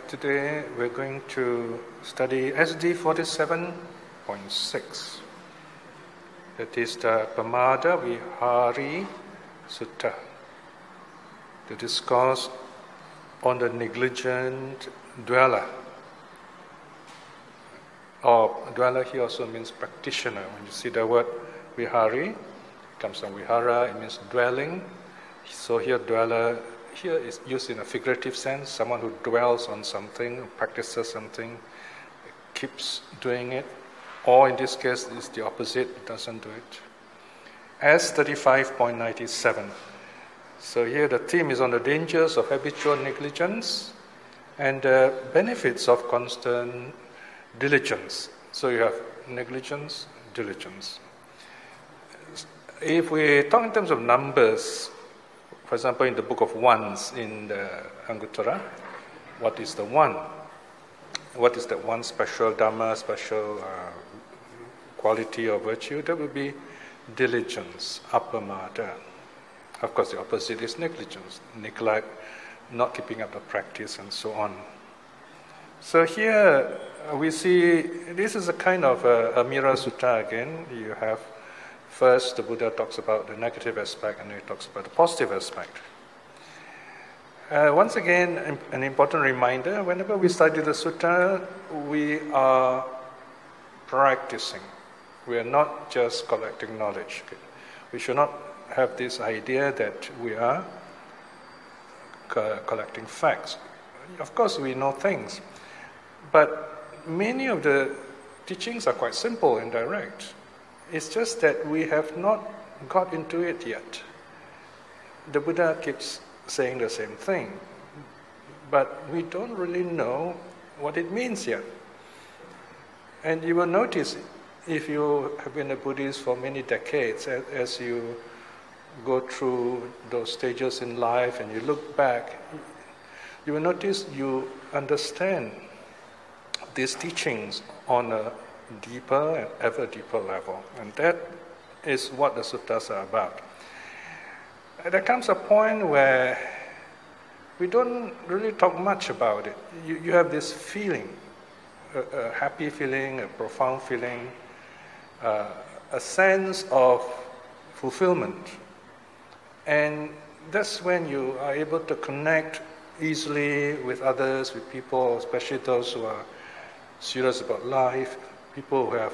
Today we're going to study SD 47.6. That is the Pamada Vihari Sutta, the discourse on the negligent dweller. Or dweller here also means practitioner. When you see the word Vihari, it comes from Vihara, it means dwelling. So here dweller here is used in a figurative sense, someone who dwells on something, practices something, keeps doing it, or in this case it's the opposite, doesn't do it. S 35.97. So here the theme is on the dangers of habitual negligence and the benefits of constant diligence. So you have negligence, diligence. If we talk in terms of numbers, for example, in the book of ones in the Anguttara, what is the one? What is that one special dhamma, special quality or virtue? That would be diligence, apamada. Of course, the opposite is negligence, neglect, not keeping up the practice, and so on. So here we see, this is a kind of a Mira Sutta again. You have first, the Buddha talks about the negative aspect, and then he talks about the positive aspect. Once again, an important reminder, whenever we study the sutta, we are practicing. We are not just collecting knowledge. Okay? We should not have this idea that we are collecting facts. Of course, we know things, but many of the teachings are quite simple and direct. It's just that we have not got into it yet. The Buddha keeps saying the same thing, but we don't really know what it means yet. And you will notice, if you have been a Buddhist for many decades, as you go through those stages in life and you look back, you will notice you understand these teachings on a deeper and ever deeper level. And that is what the suttas are about. And there comes a point where we don't really talk much about it. You have this feeling, a happy feeling, a profound feeling, a sense of fulfillment. And that's when you are able to connect easily with others, with people, especially those who are serious about life, people who have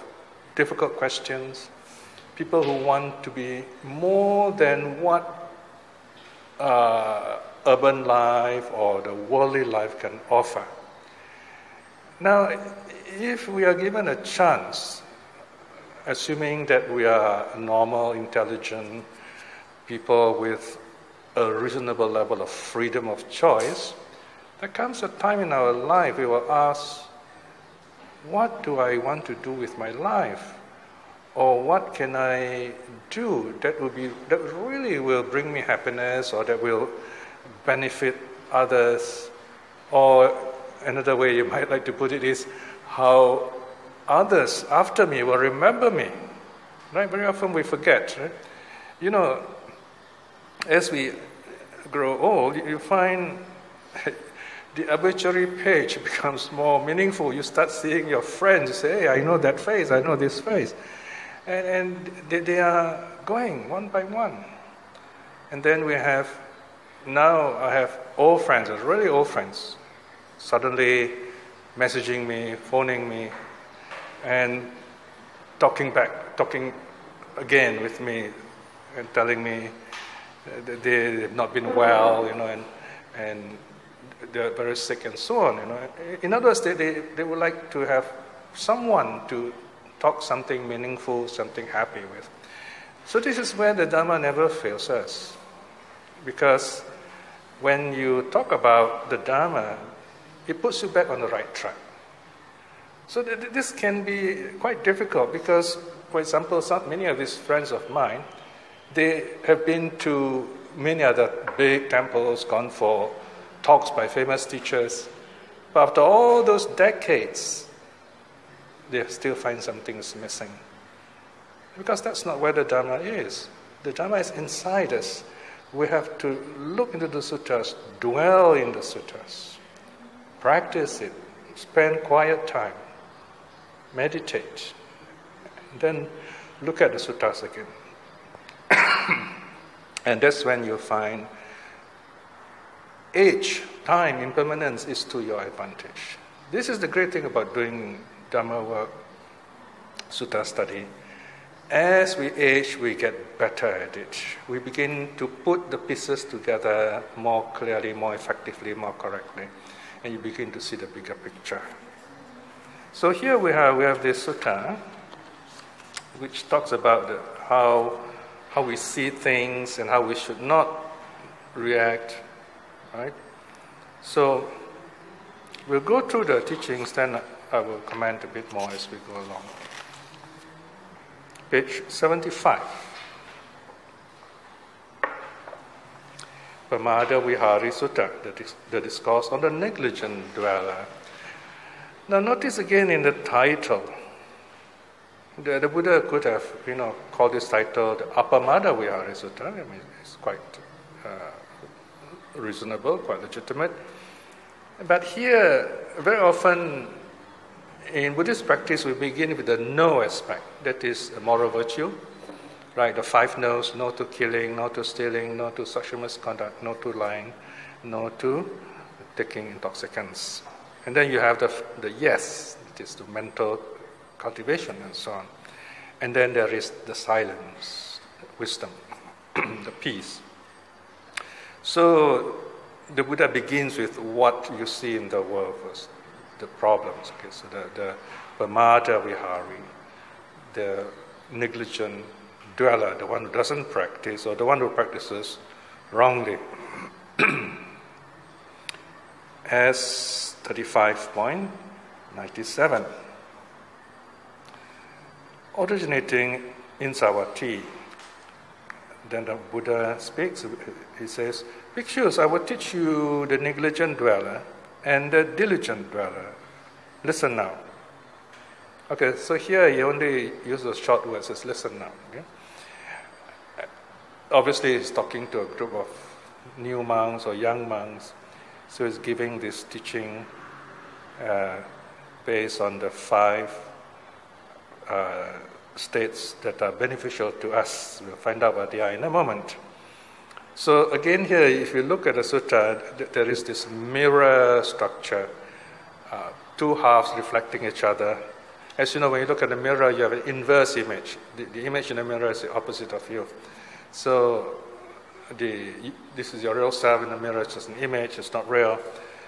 difficult questions, people who want to be more than what urban life or the worldly life can offer. Now, if we are given a chance, assuming that we are normal, intelligent people with a reasonable level of freedom of choice, there comes a time in our life we will ask, what do I want to do with my life? Or what can I do that really will bring me happiness, or that will benefit others? Or another way you might like to put it is how others after me will remember me. Right? Very often we forget. Right? You know, as we grow old, you find the obituary page becomes more meaningful. You start seeing your friends. You say, hey, I know that face, I know this face. And they are going one by one. And then I have old friends, really old friends, suddenly messaging me, phoning me, and talking again with me, and telling me that they have not been well, and they're very sick and so on. In other words, they would like to have someone to talk something meaningful, something happy with. So this is where the Dhamma never fails us. Because when you talk about the Dhamma, it puts you back on the right track. So this can be quite difficult because, for example, many of these friends of mine, they have been to many other big temples, gone for talks by famous teachers, but after all those decades, they still find something's missing. Because that's not where the Dhamma is. The Dhamma is inside us. We have to look into the suttas, dwell in the suttas, practice it, spend quiet time, meditate, then look at the suttas again. And that's when you find age, time, impermanence is to your advantage. This is the great thing about doing Dhamma work, sutta study. As we age, we get better at it. We begin to put the pieces together more clearly, more effectively, more correctly, and you begin to see the bigger picture. So here we have this sutta, which talks about how we see things and how we should not react, right? So we'll go through the teachings, then I will comment a bit more as we go along. Page 75. Pamada Vihari Sutta, the discourse on the negligent dweller. Now notice again in the title, the Buddha could have, called this title the Apamada Vihari Sutta. I mean, it's quite reasonable, quite legitimate. But here, very often in Buddhist practice, we begin with the no aspect, that is a moral virtue, right? The 5 no's: no to killing, no to stealing, no to sexual misconduct, no to lying, no to taking intoxicants. And then you have the yes, that is the mental cultivation and so on. And then there is the silence, wisdom, the peace. So the Buddha begins with what you see in the world first, the problems. Okay, so the pamada vihari, the negligent dweller, the one who doesn't practice or the one who practices wrongly. As 35.97. Originating in Savatthi, then the Buddha speaks, he says, "Bhikshus, I will teach you the negligent dweller and the diligent dweller. Listen now." Okay, so here he only uses short words, says listen now. Okay? Obviously he's talking to a group of new monks or young monks, so he's giving this teaching based on the 5 states that are beneficial to us. We'll find out what they are in a moment. So again here, if you look at the sutta, there is this mirror structure, 2 halves reflecting each other. As you know, when you look at the mirror, you have an inverse image. The image in the mirror is the opposite of you. So this is your real self in the mirror, it's just an image, it's not real.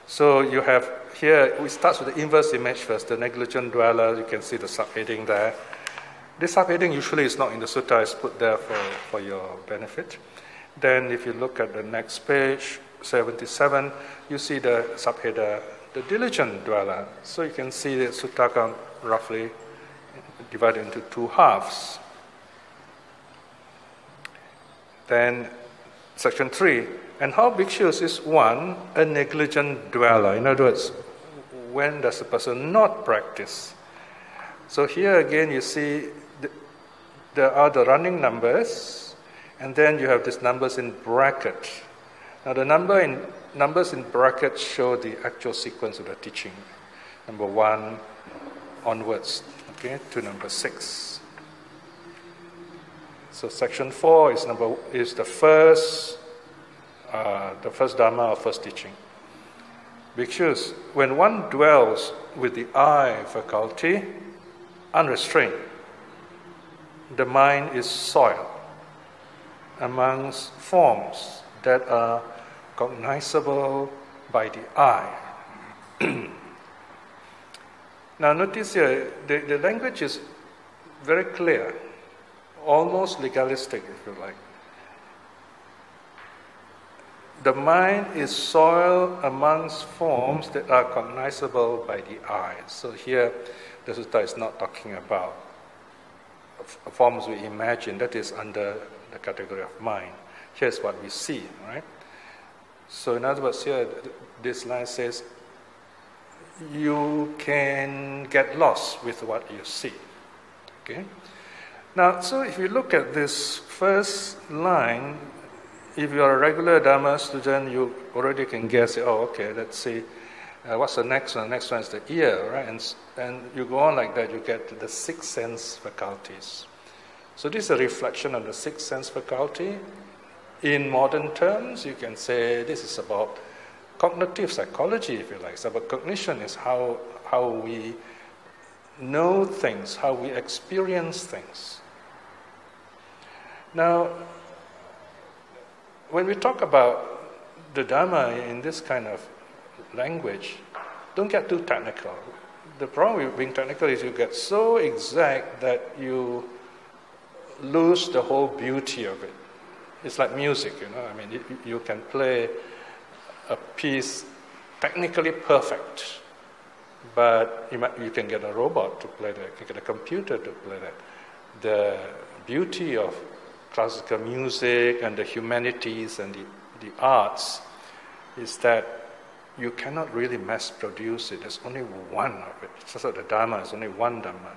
So you have here, we start with the inverse image first, the negligent dweller. You can see the subheading there. This subheading usually is not in the sutta, it's put there for your benefit. Then if you look at the next page, 77, you see the subheader, the diligent dweller. So you can see the sutta count roughly divided into 2 halves. Then section 3, and how bhikshus is one, a negligent dweller. In other words, when does a person not practice? So here again you see there are the running numbers, and then you have these numbers in bracket. Now the numbers in brackets show the actual sequence of the teaching. Number 1 onwards, okay, to number 6. So section 4 is the first Dhamma or first teaching. Bhikshus, when one dwells with the eye faculty unrestrained, the mind is soiled amongst forms that are cognizable by the eye. Now notice here, the language is very clear, almost legalistic if you like. The mind is soiled amongst forms that are cognizable by the eye. So here the sutta is not talking about forms we imagine, that is under the category of mind. Here's what we see, right? So in other words, here this line says, you can get lost with what you see. Okay? Now, so if you look at this first line, if you are a regular Dhamma student, you already can guess, oh, okay, let's see. What's the next one? The next one is the ear, right? And you go on like that, you get to the six sense faculties. So this is a reflection on the sixth sense faculty. In modern terms, you can say this is about cognitive psychology, if you like. It's about cognition, is how we know things, how we experience things. Now, when we talk about the Dharma in this kind of language, don't get too technical. The problem with being technical is you get so exact that you lose the whole beauty of it. It's like music, I mean, you can play a piece technically perfect, but you can get a robot to play that, you can get a computer to play that. The beauty of classical music and the humanities and the arts is that you cannot really mass produce it. There's only one of it. So the Dharma is only one Dharma.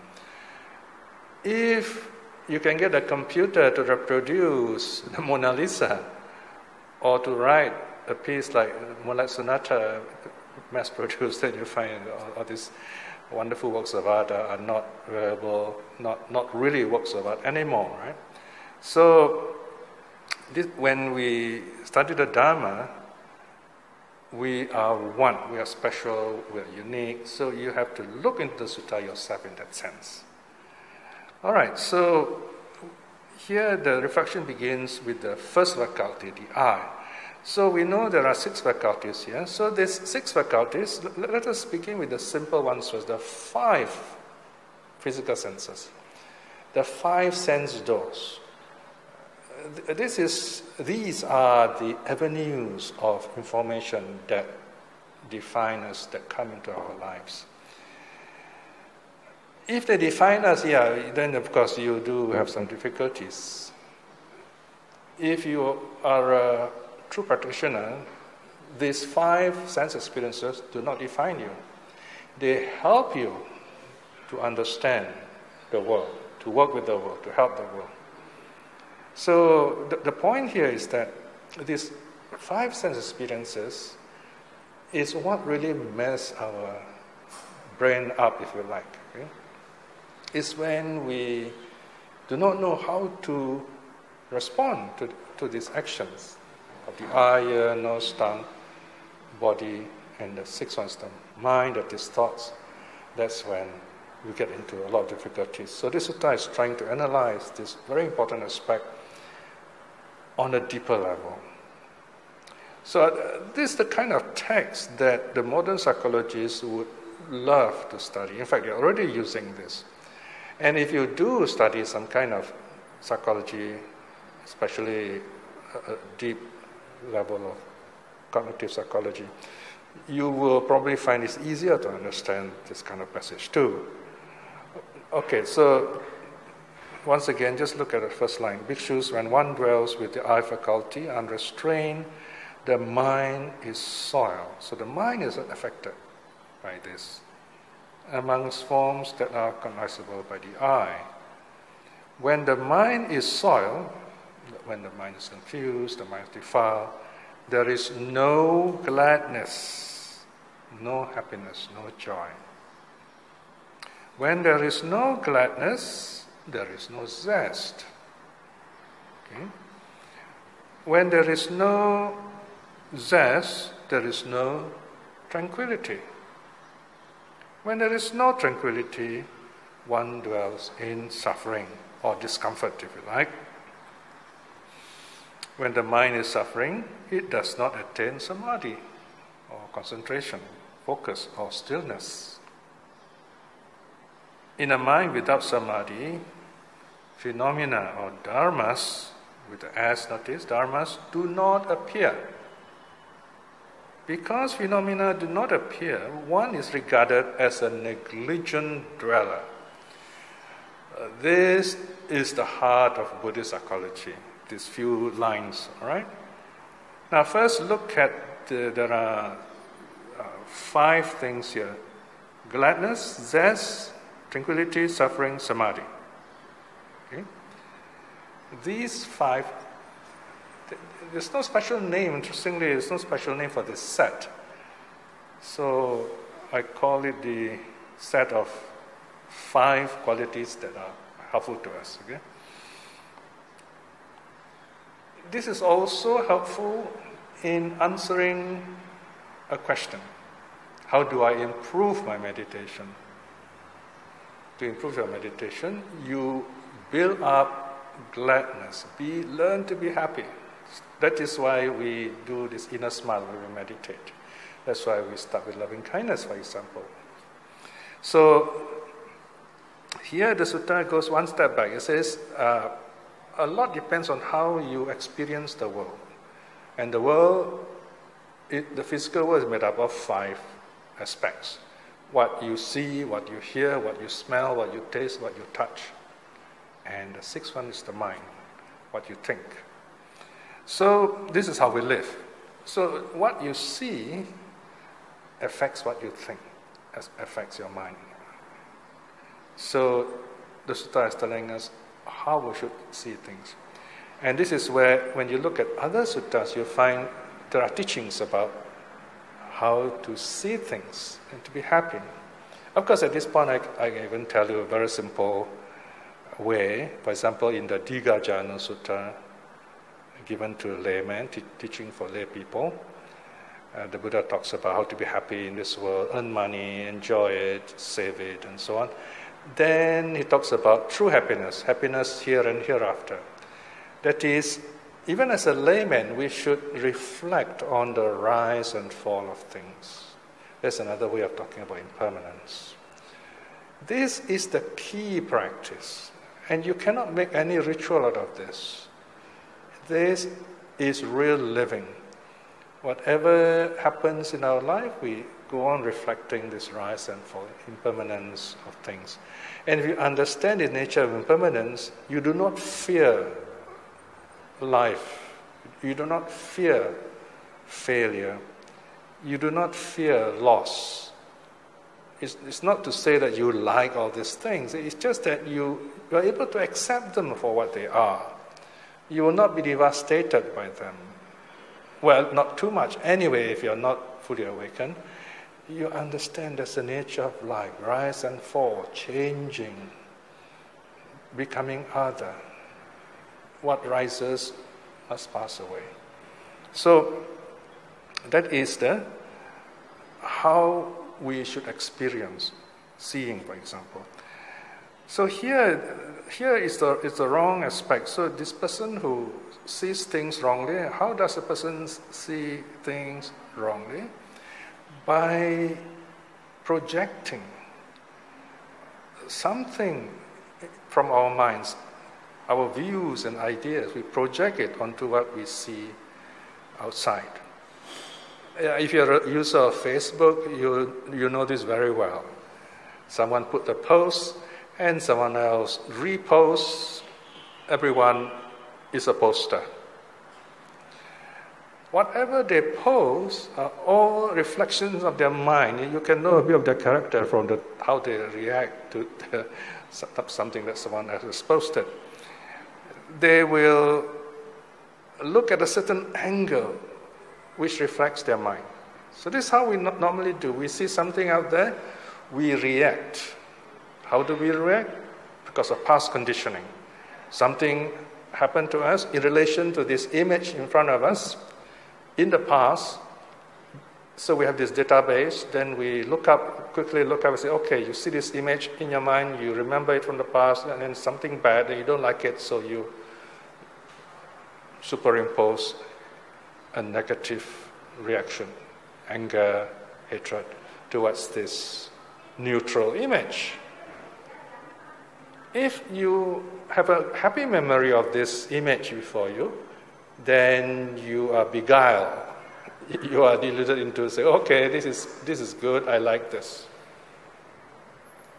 If you can get a computer to reproduce the Mona Lisa or to write a piece like Moonlight Sonata mass-produced, then you find all these wonderful works of art are not reliable, not really works of art anymore, right? So when we study the Dharma, we are one, we are special, we are unique, so you have to look into the sutta yourself in that sense. All right, so here the reflection begins with the first faculty, the I. So we know there are six faculties here. So these six faculties, let us begin with the simple ones first, the five physical senses, the five sense doors. These are the avenues of information that define us, that come into our lives. If they define us, then of course you do have some difficulties. If you are a true practitioner, these five sense experiences do not define you. They help you to understand the world, to work with the world, to help the world. So the point here is that these five sense experiences is what really mess our brain up, if you like. Okay? It's when we do not know how to respond to these actions of the eye, ear, nose, tongue, body, and the sixth one is the mind of these thoughts. That's when we get into a lot of difficulties. So this sutta is trying to analyze this very important aspect on a deeper level. So this is the kind of text that the modern psychologists would love to study. In fact, they're already using this. And if you do study some kind of psychology, especially a deep level of cognitive psychology, you will probably find it's easier to understand this kind of passage too. Okay, so once again, just look at the first line. Bhikshus, when one dwells with the eye faculty unrestrained, the mind is soiled. So the mind is affected by this, amongst forms that are cognizable by the eye. When the mind is soiled, when the mind is confused, the mind is defiled, there is no gladness, no happiness, no joy. When there is no gladness, there is no zest. Okay? When there is no zest, there is no tranquility. When there is no tranquility, one dwells in suffering or discomfort, if you like. When the mind is suffering, it does not attain samadhi or concentration, focus or stillness. In a mind without samadhi, phenomena or dharmas, with the S notice, dharmas do not appear. Because phenomena do not appear, one is regarded as a negligent dweller. This is the heart of Buddhist psychology, these few lines, all right? Now first look at, there are five things here. Gladness, zest, tranquility, suffering, samadhi. Okay? These five, there's no special name, interestingly, there's no special name for this set. So I call it the set of 5 qualities that are helpful to us. Okay? This is also helpful in answering a question. How do I improve my meditation? To improve your meditation, you build up gladness. Learn to be happy. That is why we do this inner smile when we meditate. That's why we start with loving kindness, for example. So here the sutta goes one step back. It says, a lot depends on how you experience the world. And the world, the physical world is made up of 5 aspects. What you see, what you hear, what you smell, what you taste, what you touch. And the 6th one is the mind, what you think. So this is how we live. So what you see affects what you think, affects your mind. So the sutta is telling us how we should see things. And this is where, when you look at other suttas, you find there are teachings about how to see things and to be happy. Of course, at this point, I can even tell you a very simple way. For example, in the Digajana Sutta, given to laymen, teaching for lay people, the Buddha talks about how to be happy in this world, earn money, enjoy it, save it, and so on. Then he talks about true happiness, happiness here and hereafter. That is, even as a layman, we should reflect on the rise and fall of things. That's another way of talking about impermanence. This is the key practice, and you cannot make any ritual out of this. This is real living. Whatever happens in our life, we go on reflecting this rise and fall, impermanence of things. And if you understand the nature of impermanence, you do not fear life. You do not fear failure. You do not fear loss. It's not to say that you like all these things. It's just that you are able to accept them for what they are. You will not be devastated by them. Well, not too much. Anyway, if you're not fully awakened, you understand that's the nature of life. Rise and fall, changing, becoming other. What rises must pass away. So that is how we should experience seeing, for example. So here is the wrong aspect. So this person who sees things wrongly, how does a person see things wrongly? By projecting something from our minds, our views and ideas, we project it onto what we see outside. If you're a user of Facebook, you know this very well. Someone put a post and someone else reposts. Everyone is a poster. Whatever they post are all reflections of their mind. You can know a bit of their character from how they react to something that someone else has posted. They will look at a certain angle which reflects their mind. So this is how we normally do. We see something out there, we react. How do we react? Because of past conditioning. Something happened to us in relation to this image in front of us in the past. So we have this database, then we quickly look up and say, okay, you see this image in your mind, you remember it from the past, and then something bad, and you don't like it, so you superimpose a negative reaction, anger, hatred, towards this neutral image. If you have a happy memory of this image before you, then you are beguiled. You are deluded into say, okay, this is good, I like this.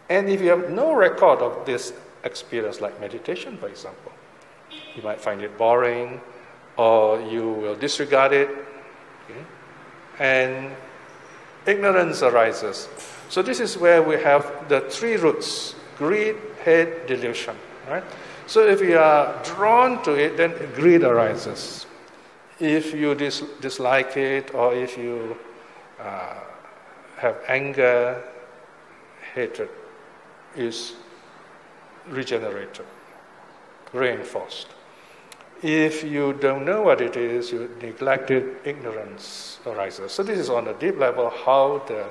And if you have no record of this experience, like meditation, for example, you might find it boring, or you will disregard it, okay? And ignorance arises. So this is where we have the 3 roots: greed, hate, delusion. Right? So if you are drawn to it, then greed arises. If you dislike it, or if you have anger, hatred, is regenerated, reinforced. If you don't know what it is, you neglect it, ignorance arises. So this is on a deep level how the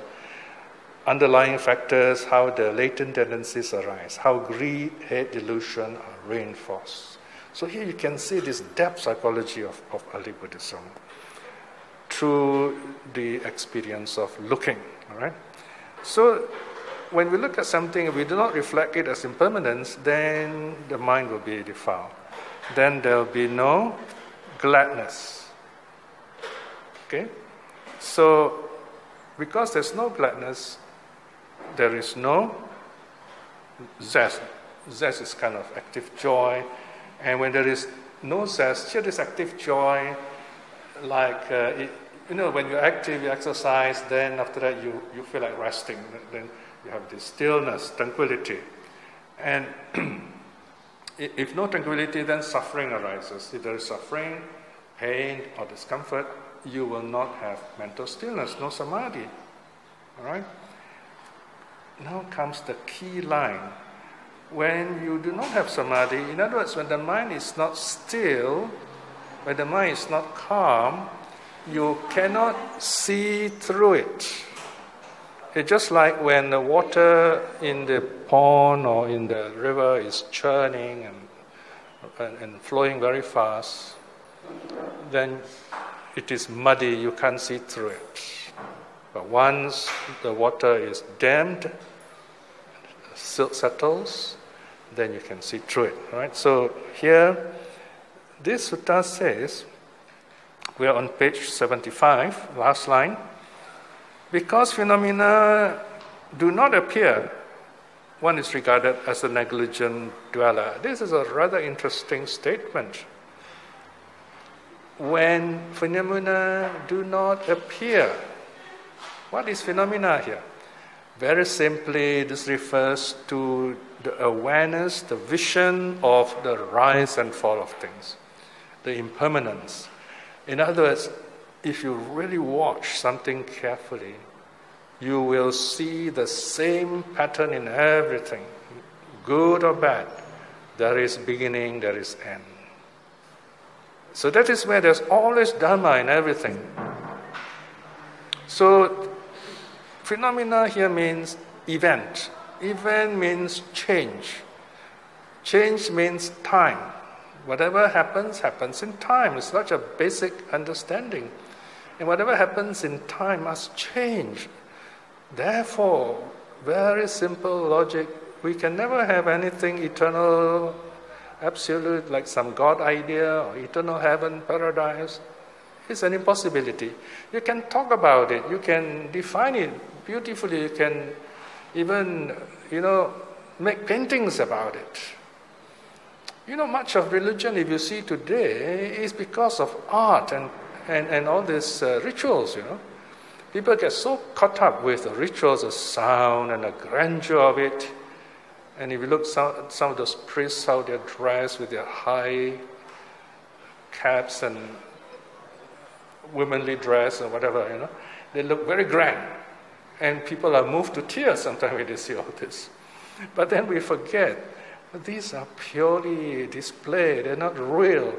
underlying factors, how the latent tendencies arise, how greed, hate, delusion are reinforced. So here you can see this depth psychology of early Buddhism through the experience of looking. All right? So when we look at something, if we do not reflect it as impermanence, then the mind will be defiled. Then there will be no gladness. Okay? So, because there's no gladness, there is no zest. Zest is kind of active joy. And when there is no zest, here is active joy, like, when you're active, you exercise, then after that you feel like resting. Then you have this stillness, tranquility. And if no tranquility, then suffering arises. If there is suffering, pain, or discomfort, you will not have mental stillness, no samadhi. All right? Now comes the key line. When you do not have samadhi, in other words, when the mind is not still, when the mind is not calm, you cannot see through it. It's just like when the water in the pond or in the river is churning and flowing very fast, then it is muddy, you can't see through it. But once the water is damped, silt settles, then you can see through it. Right? So here, this sutta says, we are on page 75, last line, because phenomena do not appear, one is regarded as a negligent dweller. This is a rather interesting statement. When phenomena do not appear, what is phenomena here? Very simply, this refers to the awareness, the vision of the rise and fall of things, the impermanence. In other words, if you really watch something carefully, you will see the same pattern in everything, good or bad. There is beginning, there is end. So that is where there's always Dharma in everything. So phenomena here means event. Event means change. Change means time. Whatever happens, happens in time. It's such a basic understanding. And whatever happens in time must change. Therefore, very simple logic, we can never have anything eternal, absolute, like some God idea or eternal heaven, paradise. It's an impossibility. You can talk about it, you can define it beautifully, you can even, make paintings about it. Much of religion, if you see today, is because of art and all these rituals, People get so caught up with the rituals, the sound and the grandeur of it. And if you look at some of those priests, how they're dressed with their high caps and womanly dress or whatever, they look very grand. And people are moved to tears sometimes when they see all this. But then we forget, these are purely display, they're not real.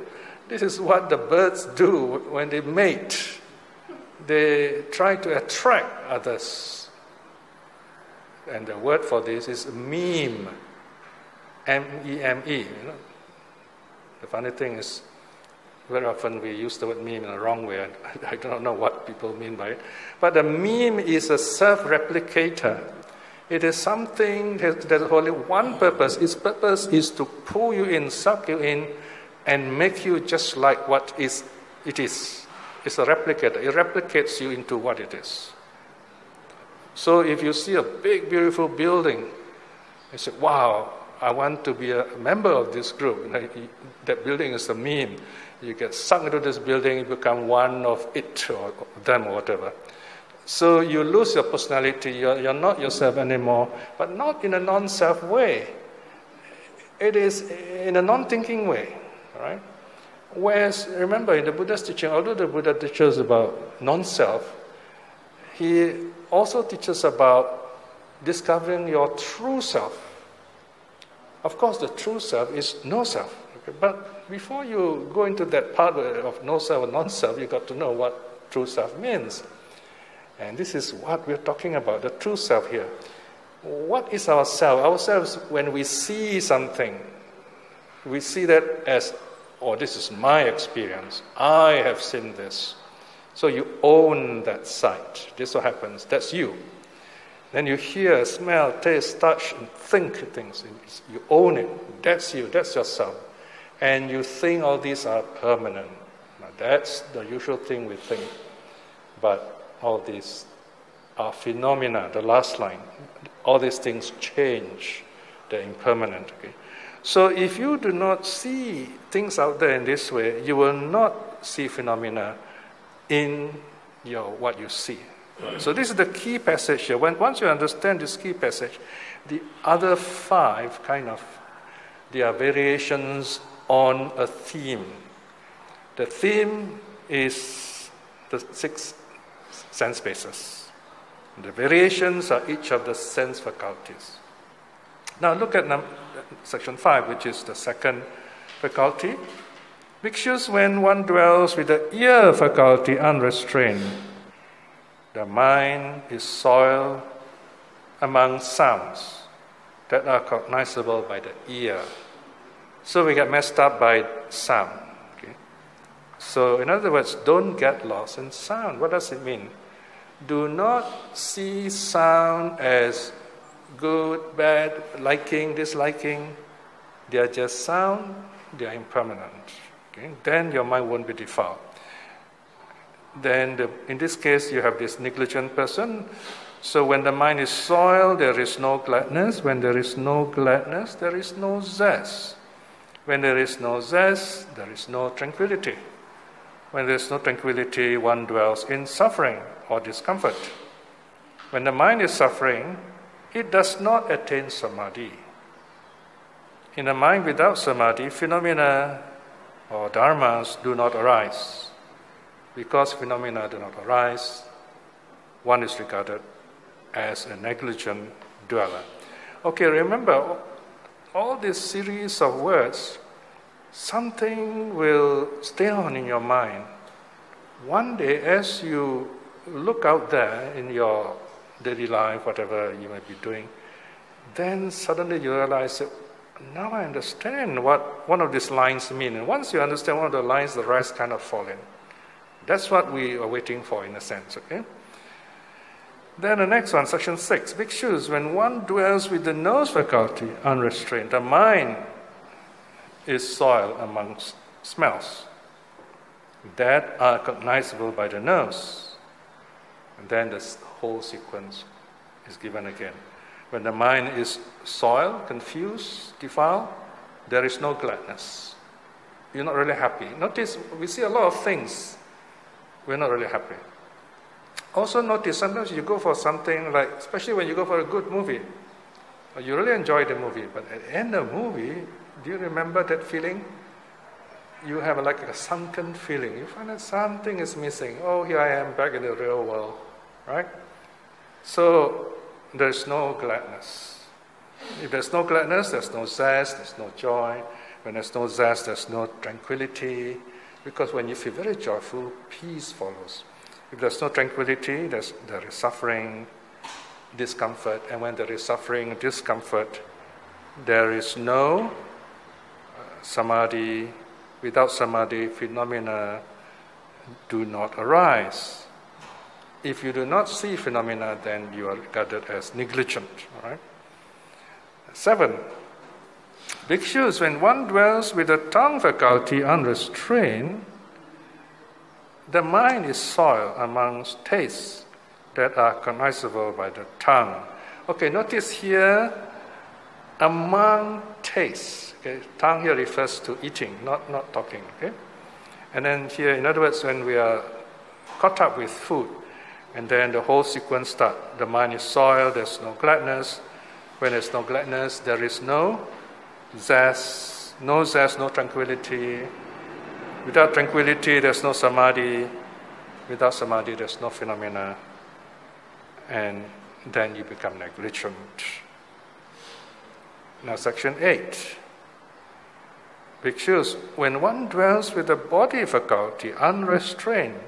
This is what the birds do when they mate. They try to attract others. And the word for this is meme. M-E-M-E. The funny thing is, very often we use the word meme in the wrong way. I do not know what people mean by it. But the meme is a self-replicator. It is something that has only one purpose. Its purpose is to pull you in, suck you in, and make you just like what it is. It's a replicator. It replicates you into what it is. So if you see a big, beautiful building, you say, wow, I want to be a member of this group. That building is a meme. You get sucked into this building, you become one of it or them or whatever. So you lose your personality, you're not yourself anymore, but not in a non-self way. It is in a non-thinking way, all right? Whereas, remember, in the Buddha's teaching, although the Buddha teaches about non-self, he also teaches about discovering your true self. Of course, the true self is no self. Okay? But before you go into that part of no self or non-self, you've got to know what true self means. And this is what we're talking about, the true self here. What is our self? Our self is when we see something, we see that as, oh, this is my experience. I have seen this. So you own that sight. This is what happens. That's you. Then you hear, smell, taste, touch, and think things. You own it. That's you. That's yourself. And you think all these are permanent. Now, that's the usual thing we think. But all these are phenomena, the last line. All these things change. They're impermanent. Okay? So if you do not see things out there in this way, you will not see phenomena in what you see. So this is the key passage here. Once you understand this key passage, the other 5 they are variations on a theme. The theme is the 6 sense bases. The variations are each of the sense faculties. Now look at section 5, which is the second faculty. Bhikshus, when one dwells with the ear faculty unrestrained, the mind is soiled among sounds that are cognizable by the ear. So we get messed up by sound. Okay? So in other words, don't get lost in sound. What does it mean? Do not see sound as good, bad, liking, disliking. They are just sound, they are impermanent. Okay? Then your mind won't be defiled. Then in this case, you have this negligent person. So when the mind is soiled, there is no gladness. When there is no gladness, there is no zest. When there is no zest, there is no tranquility. When there is no tranquility, one dwells in suffering or discomfort. When the mind is suffering, it does not attain samadhi. In a mind without samadhi, phenomena or dharmas do not arise. Because phenomena do not arise, one is regarded as a negligent dweller. Okay, remember, all this series of words, something will stay on in your mind. One day, as you look out there in your daily life, whatever you might be doing, then suddenly you realize that, now I understand what one of these lines mean. And once you understand one of the lines, the rest kind of fall in. That's what we are waiting for, in a sense, okay? Then the next one, section 6. Bhikshus, when one dwells with the nose faculty unrestrained, the mind is soiled amongst smells that are cognizable by the nose. And then the whole sequence is given again. When the mind is soiled, confused, defiled, there is no gladness. You're not really happy. Notice, we see a lot of things. We're not really happy. Also notice, sometimes you go for something like, especially when you go for a good movie, you really enjoy the movie, but at the end of the movie, do you remember that feeling? You have like a sunken feeling. You find that something is missing. Oh, here I am back in the real world, right? So there's no gladness. If there's no gladness, there's no zest, there's no joy. When there's no zest, there's no tranquility. Because when you feel very joyful, peace follows. If there's no tranquility, there is suffering, discomfort. And when there is suffering, discomfort, there is no samadhi. Without samadhi, phenomena do not arise. If you do not see phenomena, then you are regarded as negligent. All right? 7. Bhikshus, when one dwells with the tongue faculty unrestrained, the mind is soiled amongst tastes that are cognizable by the tongue. Okay, notice here, among tastes. Okay, tongue here refers to eating, not talking. Okay, and then here, in other words, when we are caught up with food, and then the whole sequence starts. The mind is soiled. There's no gladness. When there's no gladness, there is no zest, no tranquility. Without tranquility, there's no samadhi. Without samadhi, there's no phenomena. and then you become negligent. Now section 8. Bhikshus, when one dwells with the body faculty unrestrained,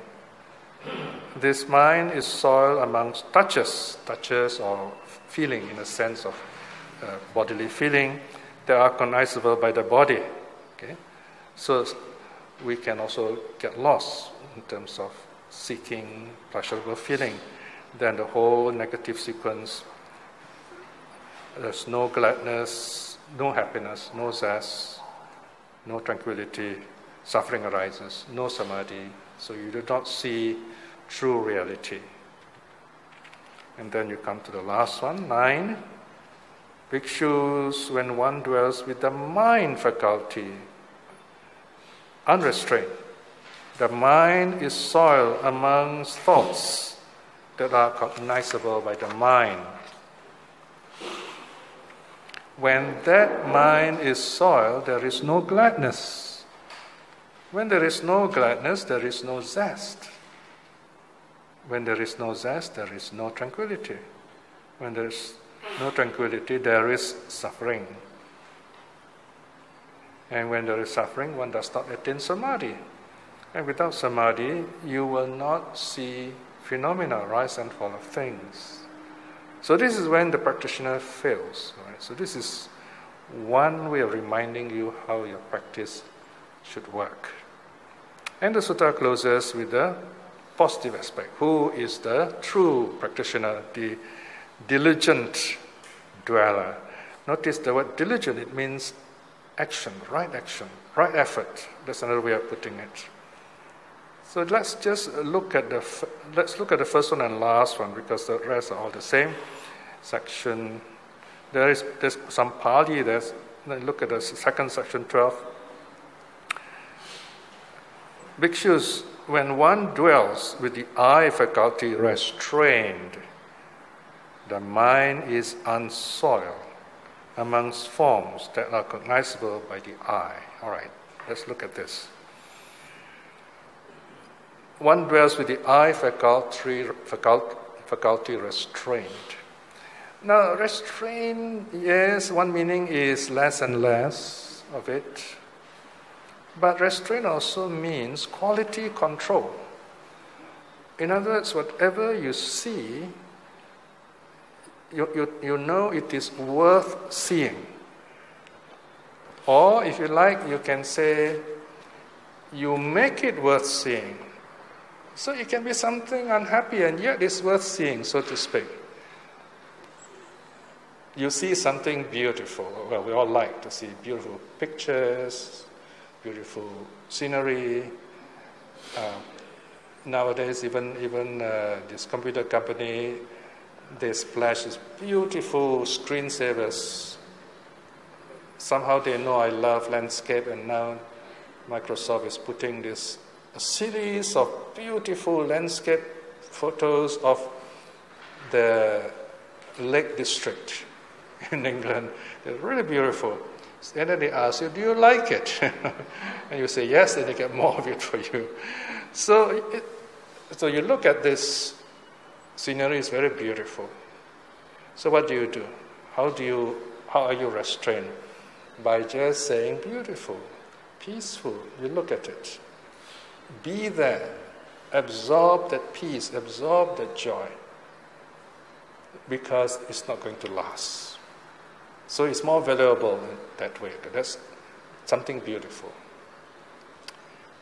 this mind is soiled amongst touches or feeling in a sense of bodily feeling that are cognizable by the body. Okay? So we can also get lost in terms of seeking pleasurable feeling. Then the whole negative sequence, there's no gladness, no happiness, no zest, no tranquility, suffering arises, no samadhi, so you do not see true reality. And then you come to the last one, 9. Bhikshus, when one dwells with the mind faculty unrestrained, the mind is soiled amongst thoughts that are cognizable by the mind. When that mind is soiled, there is no gladness. When there is no gladness, there is no zest. When there is no zest, there is no tranquility. When there is no tranquility, there is suffering. And when there is suffering, one does not attain samadhi. And without samadhi, you will not see phenomena, rise and fall of things. So this is when the practitioner fails. Right? So this is one way of reminding you how your practice should work. And the sutta closes with the positive aspect. Who is the true practitioner, the diligent dweller? Notice the word diligent, it means action, right effort. That's another way of putting it. So let's just look at the first one and last one, because the rest are all the same. Section, there's some Pali. Look at the second section 12. Bhikshus, when one dwells with the eye faculty restrained, the mind is unsoiled amongst forms that are cognizable by the eye. All right, let's look at this. One dwells with the eye faculty restrained. Now, restraint, yes, one meaning is less and less of it. But restraint also means quality control. In other words, whatever you see, you know it is worth seeing. Or, if you like, you can say, you make it worth seeing. So it can be something unhappy and yet it's worth seeing, so to speak. You see something beautiful. Well, we all like to see beautiful pictures, beautiful scenery. Nowadays, even this computer company, they splash these beautiful screensavers. Somehow they know I love landscape, and now Microsoft is putting this a series of beautiful landscape photos of the Lake District in England. They're really beautiful. And then they ask you, do you like it? And you say yes, and they get more of it for you. So you look at this scenery, is very beautiful. So what do you do? How are you restrained? By just saying beautiful, peaceful. You look at it. Be there. Absorb that peace, absorb that joy. Because it's not going to last. So it's more valuable in that way. That's something beautiful.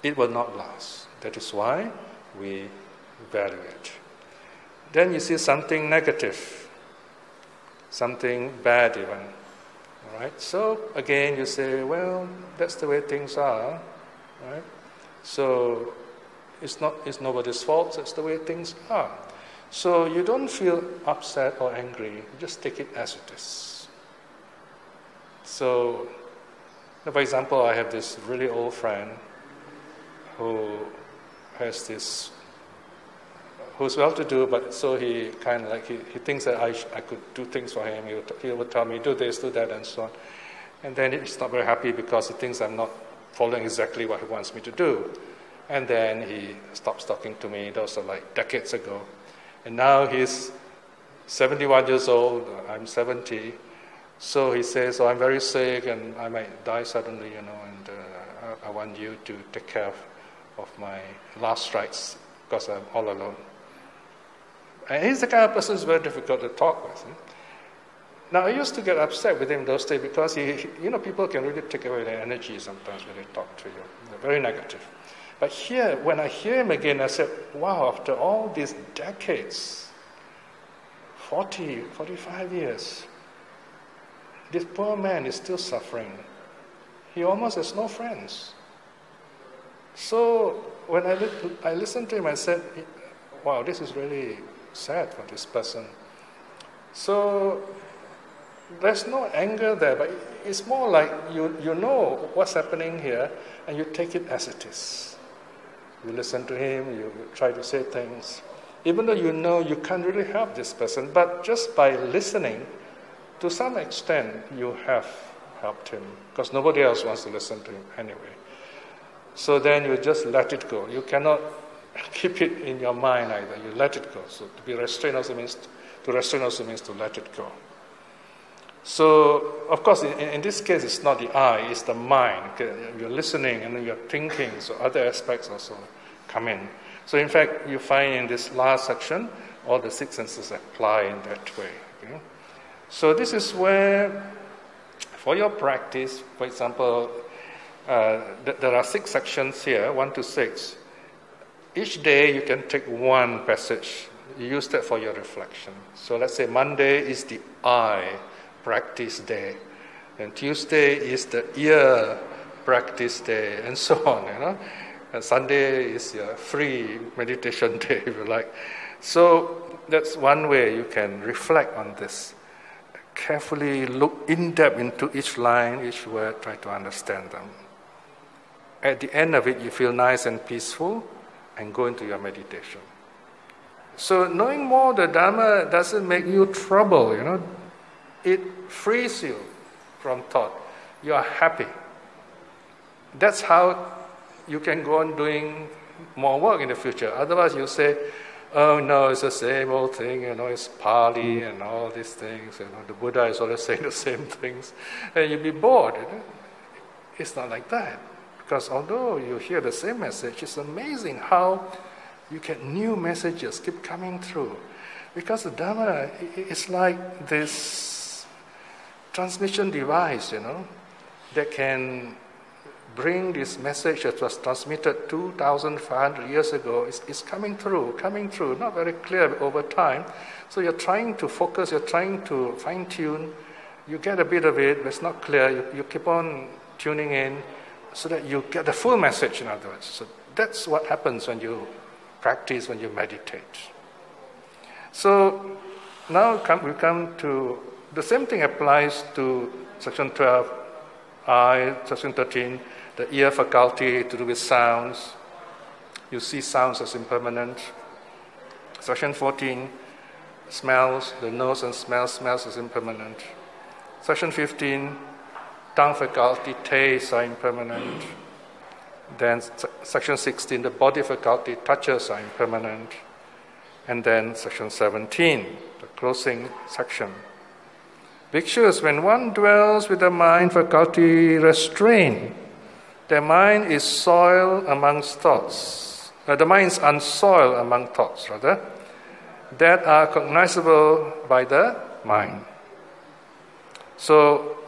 It will not last. That is why we value it. Then you see something negative, something bad even. All right? So again you say, well, that's the way things are. Right? So it's nobody's fault, that's the way things are. So you don't feel upset or angry, you just take it as it is. So, for example, I have this really old friend who has this, who's well-to-do, but so he kind of like, he thinks that I could do things for him. He would tell me, do this, do that, and so on. And then he's not very happy because he thinks I'm not following exactly what he wants me to do. And then he stops talking to me. Those are like decades ago. And now he's 71 years old, I'm 70. So he says, I'm very sick and I might die suddenly, and I want you to take care of my last rites because I'm all alone. And he's the kind of person who's very difficult to talk with. Now, I used to get upset with him those days because people can really take away their energy sometimes when they talk to you. They're very negative. But here, when I hear him again, I said, wow, after all these decades, 40, 45 years, this poor man is still suffering. He almost has no friends. So when I listened to him, I said, wow, this is really sad for this person. So there's no anger there, but it's more like you know what's happening here, and you take it as it is. You listen to him, you try to say things, even though you know you can't really help this person, but just by listening, to some extent, you have helped him, because nobody else wants to listen to him anyway. So then you just let it go. You cannot keep it in your mind either. You let it go. So to restrain also means to let it go. So, of course, in this case, it's not the I, it's the mind. Okay? You're listening and then you're thinking, so other aspects also come in. So, in fact, you find in this last section, all the 6 senses apply in that way. Okay? So, this is where, for your practice, for example, there are 6 sections here, 1 to 6. Each day you can take one passage. You use that for your reflection. So, let's say Monday is the I practice day, and Tuesday is the ear practice day, and so on, And Sunday is your free meditation day, if you like. So that's one way you can reflect on this. Carefully look in depth into each line, each word, try to understand them. At the end of it, you feel nice and peaceful, and go into your meditation. So knowing more the Dharma doesn't make you trouble, It frees you from thought. You are happy. That's how you can go on doing more work in the future. Otherwise, you say, oh no, it's the same old thing, it's Pali and all these things, the Buddha is always saying the same things, and you'll be bored. It's not like that. Because although you hear the same message, it's amazing how you get new messages keep coming through. Because the Dharma is like this transmission device, that can bring this message that was transmitted 2,500 years ago. It's coming through, not very clear over time. So you're trying to focus, you're trying to fine-tune. You get a bit of it, but it's not clear. You keep on tuning in so that you get the full message, in other words. So that's what happens when you practice, when you meditate. So now we come to the same thing applies to section 12, I, section 13, the ear faculty to do with sounds. You see sounds as impermanent. Section 14, smells, the nose and smells as impermanent. Section 15, tongue faculty, tastes are impermanent. Then section 16, the body faculty, touches are impermanent. And then section 17, the closing section. Bhikshus, when one dwells with the mind faculty restrained, the mind is soiled amongst thoughts. The mind is unsoiled among thoughts, rather, that are cognizable by the mind. So,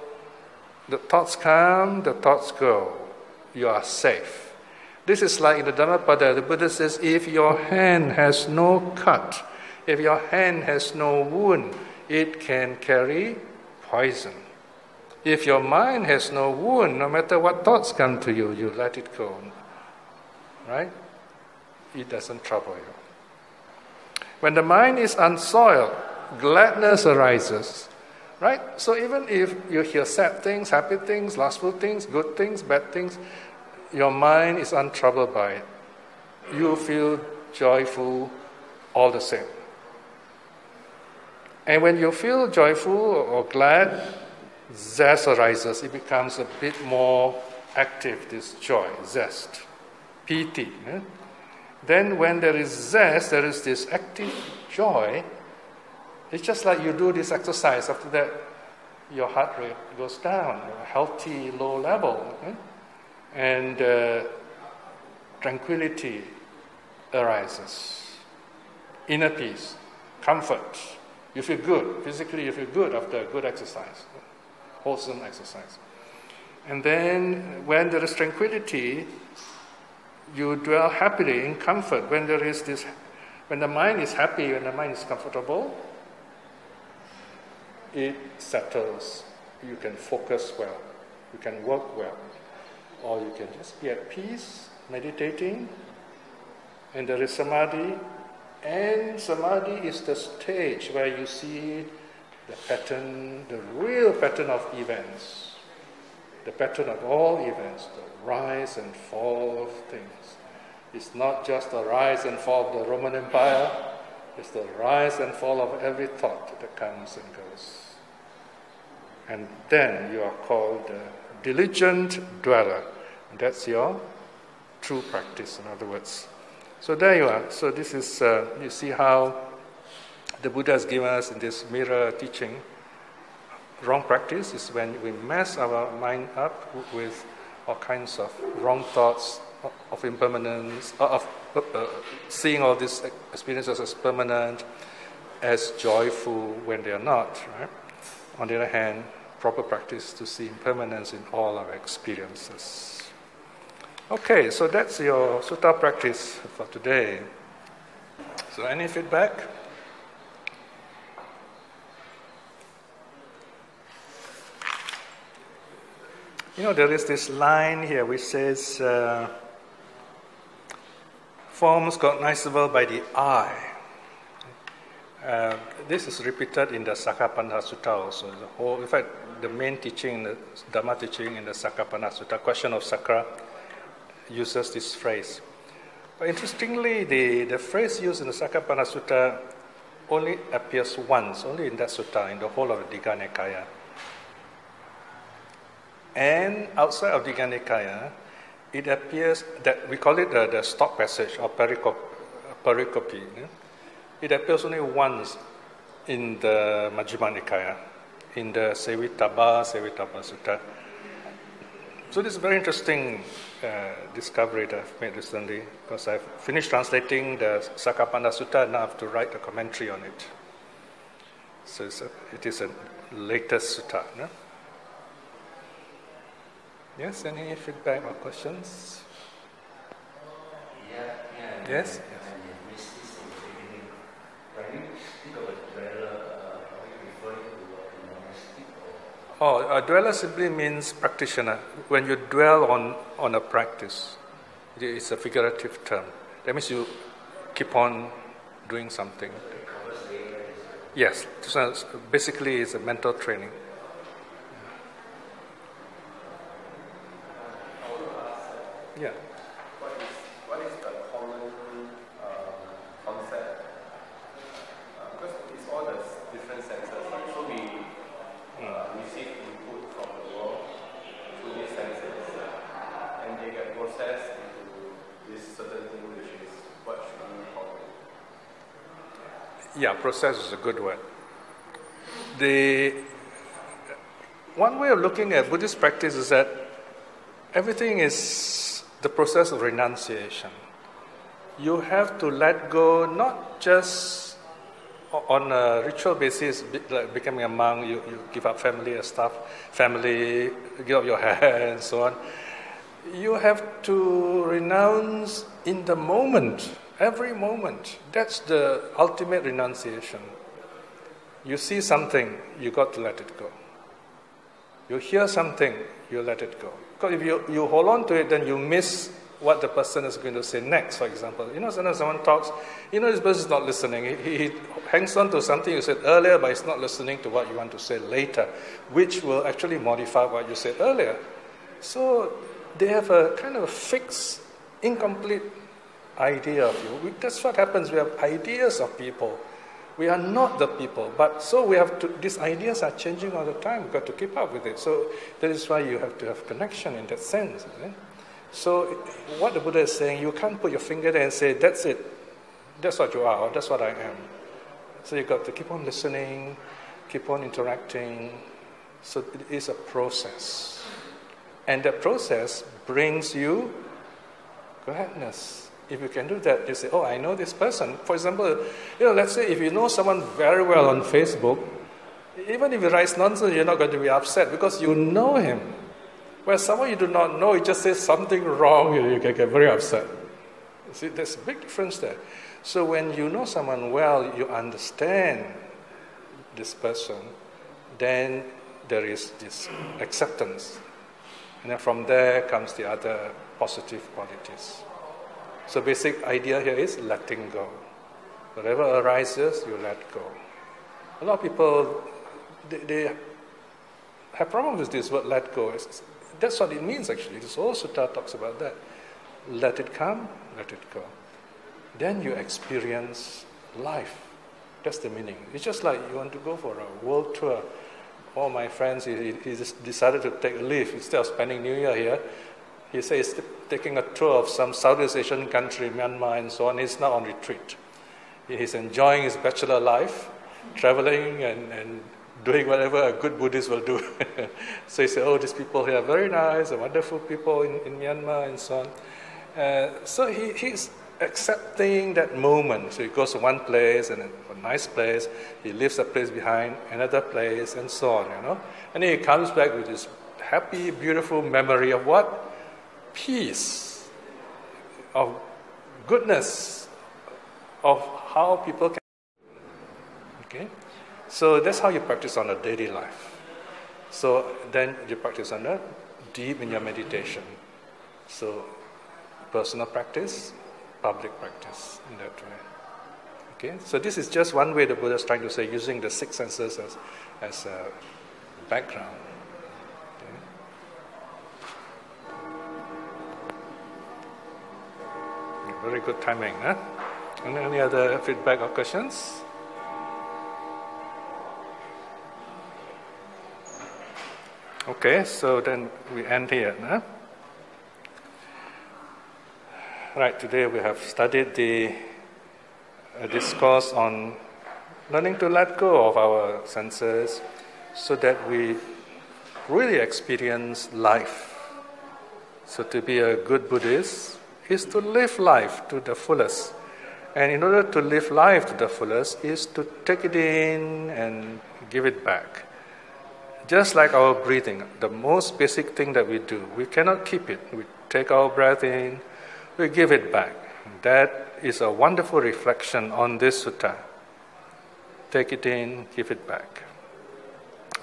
the thoughts come, the thoughts go. You are safe. This is like in the Dhammapada, the Buddha says, if your hand has no cut, if your hand has no wound, it can carry poison. If your mind has no wound, no matter what thoughts come to you, you let it go. Right? It doesn't trouble you. When the mind is unsoiled, gladness arises. Right? So even if you hear sad things, happy things, lustful things, good things, bad things, your mind is untroubled by it. You feel joyful all the same. And when you feel joyful or glad, zest arises. It becomes a bit more active, this joy, zest, piti. Then when there is zest, there is this active joy, It's just like you do this exercise, after that your heart rate goes down, a healthy low level, and tranquility arises, inner peace, comfort. You feel good, physically you feel good after a good exercise, wholesome exercise. And then when there is tranquility, you dwell happily in comfort. When the mind is happy, when the mind is comfortable, it settles. You can focus well, you can work well, or you can just be at peace, meditating, and there is samadhi. And samadhi is the stage where you see the pattern, the real pattern of events, the pattern of all events, the rise and fall of things. It's not just the rise and fall of the Roman Empire, it's the rise and fall of every thought that comes and goes. And then you are called a diligent dweller. And that's your true practice, in other words. So there you are. So this is, you see how the Buddha has given us in this mirror teaching. Wrong practice is when we mess our mind up with all kinds of wrong thoughts, of impermanence, of seeing all these experiences as permanent, as joyful when they are not. Right? On the other hand, proper practice to see impermanence in all our experiences. Okay, so that's your sutta practice for today. So any feedback? You know, there is this line here which says, forms cognizable by the eye. This is repeated in the Sakapana Sutta also. In fact, the main teaching, the Dhamma teaching in the Sakapana Sutta, Question of Sakra, uses this phrase. But interestingly, the phrase used in the Sakapana Sutta only appears once, only in that sutta, in the whole of the Digha Nikaya. And outside of Digha Nikaya, it appears that we call it the stock passage or pericope. It appears only once in the Majjhima Nikaya, in the Sevitaba Sutta. So this is a very interesting discovery that I've made recently, because I've finished translating the Sakapana Sutta and now I have to write a commentary on it. So it is a latest sutta. No? Yes, any feedback or questions? Yeah. Yes? A dweller simply means practitioner. When you dwell on a practice, it's a figurative term. That means you keep on doing something. Yes, so basically it's a mental training. Yeah. What is the common concept? Because it's all the different senses, right? So we receive input from the world through these senses, and they get processed into this certain thing, which is what should we call it? Yeah, process is a good word. One way of looking at Buddhist practice is that everything is the process of renunciation. You have to let go, not just on a ritual basis, like becoming a monk, you give up family, give up your hair and so on. You have to renounce in the moment, every moment. That's the ultimate renunciation. You see something, you got to let it go. You hear something, you let it go. Because if you hold on to it, then you miss what the person is going to say next, for example. Sometimes someone talks, this person is not listening. He hangs on to something you said earlier, but he's not listening to what you want to say later, which will actually modify what you said earlier. So they have a kind of fixed, incomplete idea of you. That's what happens. We have ideas of people. We are not the people, but so we have to, these ideas are changing all the time. We've got to keep up with it. So that is why you have to have connection in that sense. Isn't it? So what the Buddha is saying, you can't put your finger there and say, that's it. That's what you are, or that's what I am. So you've got to keep on listening, keep on interacting. So it is a process. And that process brings you gladness. If you can do that, you say, oh, I know this person. For example, let's say if you know someone very well on Facebook, even if he writes nonsense, you're not going to be upset because you know him. Where someone you do not know, he just says something wrong, you can get very upset. See, there's a big difference there. So when you know someone well, you understand this person, then there is this acceptance. And then from there comes the other positive qualities. So basic idea here is letting go. Whatever arises, you let go. A lot of people, they have problems with this word let go. That's what it means actually. This whole sutta talks about that. Let it come, let it go. Then you experience life. That's the meaning. It's just like you want to go for a world tour. All my friends, he just decided to take a leave. Instead of spending New Year here, he says he's taking a tour of some Southeast Asian country, Myanmar and so on. He's now on retreat. He's enjoying his bachelor life, traveling and doing whatever a good Buddhist will do. So he said, oh, these people here are very nice, wonderful people in Myanmar and so on. So he's accepting that moment. So he goes to one place, and a nice place, he leaves a place behind, another place, and so on, And then he comes back with this happy, beautiful memory of what? Peace, of goodness, of how people can... Okay? So that's how you practice on a daily life. So then you practice on that deep in your meditation. So personal practice, public practice in that way. Okay? So this is just one way the Buddha is trying to say, using the six senses as a background. Okay? Very good timing, huh? And any other feedback or questions? Okay, so then we end here. Huh? Right, today we have studied the discourse on learning to let go of our senses so that we really experience life. So to be a good Buddhist is to live life to the fullest. And in order to live life to the fullest is to take it in and give it back. Just like our breathing, the most basic thing that we do, we cannot keep it. We take our breath in, we give it back. That is a wonderful reflection on this sutta. Take it in, give it back.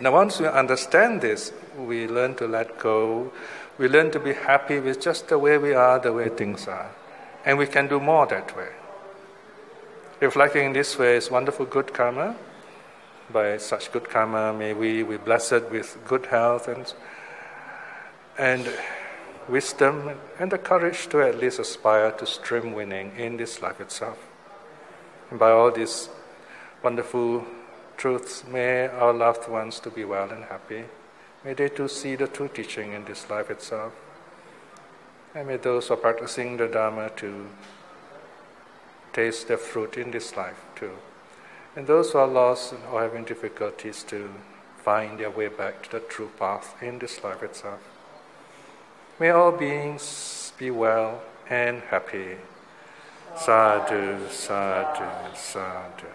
Now once we understand this, we learn to let go. We learn to be happy with just the way we are, the way things are. And we can do more that way. Reflecting in this way is wonderful good karma. By such good karma, may we be blessed with good health and wisdom and the courage to at least aspire to stream winning in this life itself. And by all these wonderful truths, may our loved ones to be well and happy. May they too see the true teaching in this life itself. And may those who are practicing the Dharma to taste the fruit in this life too. And those who are lost or having difficulties to find their way back to the true path in this life itself. May all beings be well and happy. Sadhu, sadhu, sadhu.